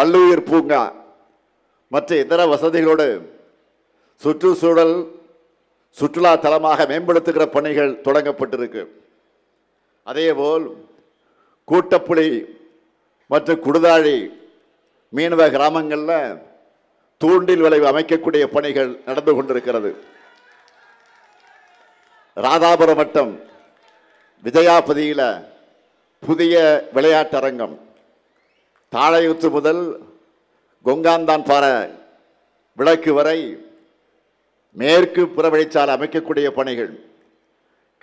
பல்லுயிர் பூங்கா மற்ற இதர வசதிகளோடு சுற்றுச்சூழல் சுற்றுலா தலமாக மேம்படுத்துகிற பணிகள் தொடங்கப்பட்டிருக்கு. அதேபோல் கூட்டப்புலி மற்றும் குடுதாழி மீனவ கிராமங்களில் தூண்டில் விளைவு அமைக்கக்கூடிய பணிகள் நடந்து கொண்டிருக்கிறது. ராதாபுரம் வட்டம் விஜயாபதியில் புதிய விளையாட்டரங்கம், தாழையுத்து முதல் கொங்காந்தான் பாறை விளக்கு வரை மேற்கு புறவழிச்சாலை அமைக்கக்கூடிய பணிகள்,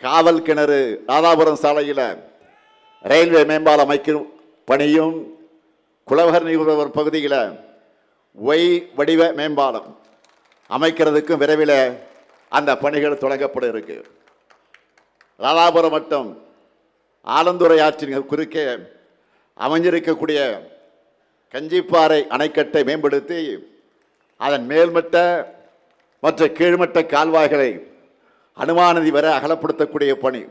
காவல் கிணறு ராதாபுரம் சாலையில் ரயில்வே மேம்பாலம் அமைக்கும் பணியும், குலவகர் நீர் பகுதியில் ஒய் வடிவ மேம்பாலம் அமைக்கிறதுக்கும் விரைவில் அந்த பணிகள் தொடங்கப்பட இருக்கு. ராதாபுரம் வட்டம் ஆலந்துறை ஆற்றின் குறுக்கே அமைஞ்சிருக்கக்கூடிய கஞ்சிப்பாறை அணைக்கட்டை மேம்படுத்தி அதன் மேல்மட்ட மற்ற கீழ்மட்ட கால்வாய்களை அனுமானதி வரை அகலப்படுத்தக்கூடிய பணி.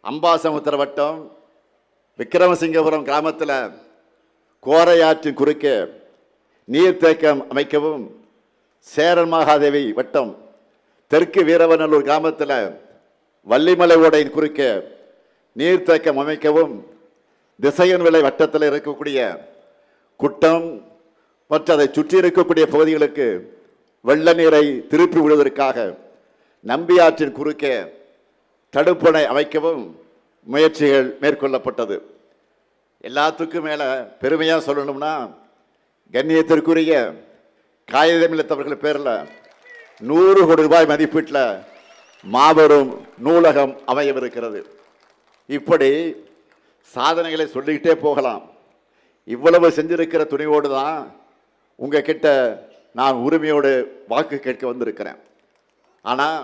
அம்பாசமுத்திர வட்டம் விக்கிரமசிங்கபுரம் கிராமத்தில் கோரையாற்றின் குறுக்கே நீர்த்தேக்கம் அமைக்கவும், சேரன் மகாதேவி வட்டம் தெற்கு வீரவநல்லூர் கிராமத்தில் வள்ளிமலை ஓடையின் குறுக்கே நீர்த்தேக்கம் அமைக்கவும், திசையன் விலை வட்டத்தில் இருக்கக்கூடிய குட்டம் மற்றும் அதை சுற்றி இருக்கக்கூடிய பகுதிகளுக்கு வெள்ள நீரை திருப்பி விடுவதற்காக நம்பியாற்றின் குறுக்கே தடுப்பணை அமைக்கவும் முயற்சிகள் மேற்கொள்ளப்பட்டது. எல்லாத்துக்கும் மேலே பெருமையாக சொல்லணும்னா, கண்ணியத்திற்குரிய காகிதமில்லத்தவர்கள் பேரில் 100 கோடி ரூபாய் மதிப்பீட்டில் மாபெரும் நூலகம் அமையவிருக்கிறது. இப்படி சாதனைகளை சொல்லிக்கிட்டே போகலாம். இவ்வளவு செஞ்சிருக்கிற துணிவோடு தான் உங்ககிட்ட நான் உரிமையோடு வாக்கு கேட்க வந்திருக்கிறேன். ஆனால்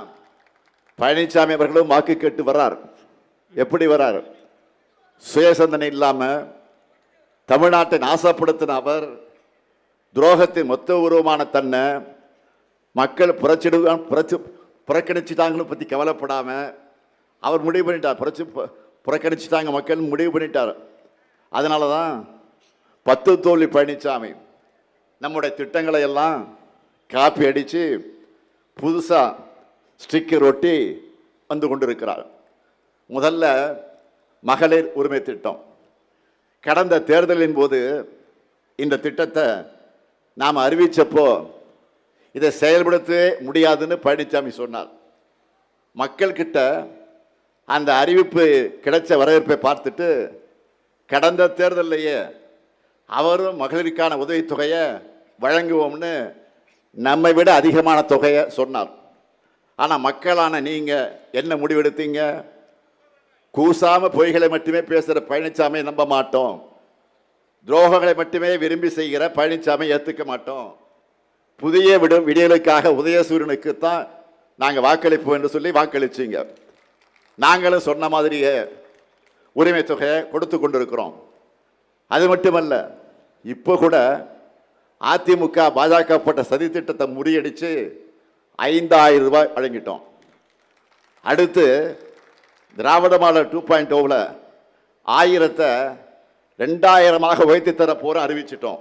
பழனிசாமி அவர்களும் வாக்கு கேட்டு வர்றார். எப்படி வர்றார்? சுயசந்தனை இல்லாமல் தமிழ்நாட்டை நாசப்படுத்தின அவர் துரோகத்தின் மொத்த உருவமான தன்னை மக்கள் புறக்கணிச்சுட்டாங்கன்னு பற்றி கவலைப்படாமல் அவர் முடிவு பண்ணிட்டார். புறக்கணிச்சுட்டாங்க மக்கள் முடிவு பண்ணிட்டார். அதனால தான் 10 தோல்வி பழனிசாமி நம்முடைய திட்டங்களை எல்லாம் காப்பி அடித்து புதுசாக ஸ்டிக்கர் ஒட்டி வந்து கொண்டிருக்கிறார். முதல்ல மகளிர் உரிமை திட்டம். கடந்த தேர்தலின் போது இந்த திட்டத்தை நாம் அறிவித்தப்போ இதை செயல்படுத்தவே முடியாதுன்னு பழனிசாமி சொன்னார். மக்கள்கிட்ட அந்த அறிவிப்பு கிடைச்ச வரவேற்பை பார்த்துட்டு கடந்த தேர்தலையே அவரும் மகளிருக்கான உதவித்தொகையை வழங்குவோம்னு நம்மை விட அதிகமான தொகையை சொன்னார். ஆனால் மக்களான நீங்கள் என்ன முடிவெடுத்தீங்க? கூசாமல் பொய்களை மட்டுமே பேசுகிற பழனிசாமியை நம்ப மாட்டோம், துரோகங்களை மட்டுமே விரும்பி செய்கிற பழனிசாமி ஏற்றுக்க மாட்டோம், புதிய விடியலுக்காக உதயசூரியனுக்கு தான் நாங்கள் வாக்களிப்போம் என்று சொல்லி வாக்களிச்சிங்க. நாங்களும் சொன்ன மாதிரியே உரிமை தொகையை கொடுத்து கொண்டிருக்கிறோம். அது மட்டுமல்ல, இப்போ கூட அதிமுக பாஜக போட்ட சதி திட்டத்தை முறியடித்து 5000 ரூபாய் வழங்கிட்டோம். அடுத்து திராவிட மாடல் 2.0ல் 1000-ஐ 2000-ஆக உயர்த்தி தர போற அறிவிச்சிட்டோம்.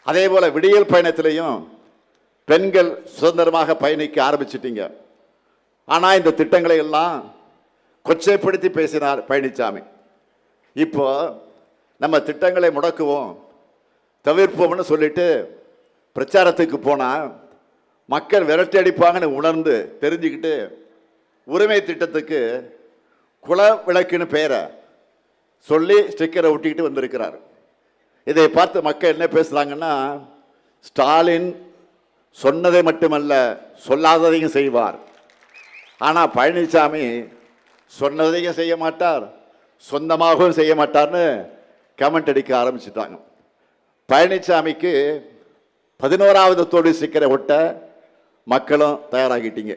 அதே போல விடியல் பயணத்திலையும் பெண்கள் சுதந்திரமாக பயணிக்க ஆரம்பிச்சிட்டீங்க. ஆனால் இந்த திட்டங்களை எல்லாம் கொச்சைப்படுத்தி பேசினார் பழனிசாமி. இப்போ நம்ம திட்டங்களை முடக்குவோம் தவிர்ப்போம்னு சொல்லிட்டு பிரச்சாரத்துக்கு போனால் மக்கள் விரட்டி அடிப்பாங்கன்னு உணர்ந்து தெரிஞ்சுக்கிட்டு உரிமை திட்டத்துக்கு குல விளக்குன்னு பெயரை சொல்லி ஸ்டிக்கரை ஒட்டிக்கிட்டு வந்திருக்கிறார். இதை பார்த்து மக்கள் என்ன பேசுகிறாங்கன்னா, ஸ்டாலின் சொன்னதை மட்டுமல்ல சொல்லாததையும் செய்வார், ஆனால் பழனிசாமி சொன்னதையும் செய்ய மாட்டார், சொந்தமாகவும் செய்ய மாட்டார்னு கமெண்ட் அடிக்க ஆரம்பிச்சிட்டாங்க. பழனிசாமிக்கு 11வது தோல்வி ஸ்டிக்கரை ஒட்ட மக்களும் தயாராகிட்டீங்க.